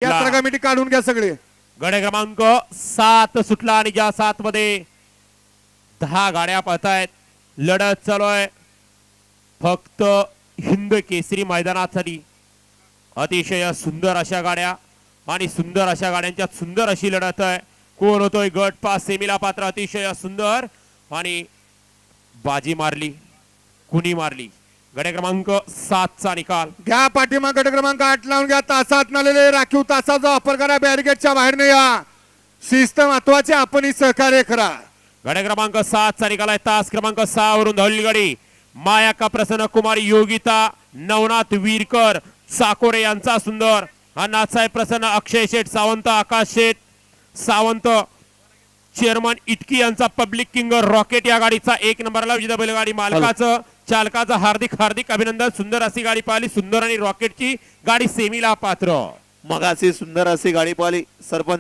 यात्रा कमिटी काढून घ्या सगळे. गडे क्रमांक 7 सुटला आणि ज्या 7 मध्ये 10 गाड्या पळतायत. लढत चालू आहे फक्त हिंद केसरी मैदानासाठी. अतिशय सुंदर अशा गाड्या आणि सुंदर अशा गाड्यांच्यात सुंदर अशी लढत आहे. कोण होतोय गट पास सेमीला पात्र. अतिशय सुंदर आणि बाजी मारली कुणी मारली. गडे क्रमांक 7 चा निकाल घ्या पाठीमा. गट क्रमांक 8 लावून घ्या. तासात नलेले राखीव तासाचा वापर करा. बॅरिगेटच्या बाहेर नाही या. शिस्त महत्वाची. आपणही सहकार्य करा. गडे क्रमांक 7 चा निकाल आहे. तास क्रमांक 6 वरून धावलेली गाडी माया का प्रसन्न कुमारी योगिता नवनाथ वीरकर साकोरे यांचा सुंदर. हा नाथसाहेब प्रसन्न अक्षय शेठ सावंत आकाश शेठ सावंत चेअरमन इटकी यांचा पब्लिक किंग रॉकेट या गाडीचा 1 नंबरला विजेता बैलगाडी मालकाचं चालकाचं हार्दिक हार्दिक अभिनंदन. सुंदर अशी गाडी पाहिली. सुंदर आणि रॉकेटची गाडी सेमीला पात्र. मगाशी सुंदर अशी गाडी पाहिली. सरपंच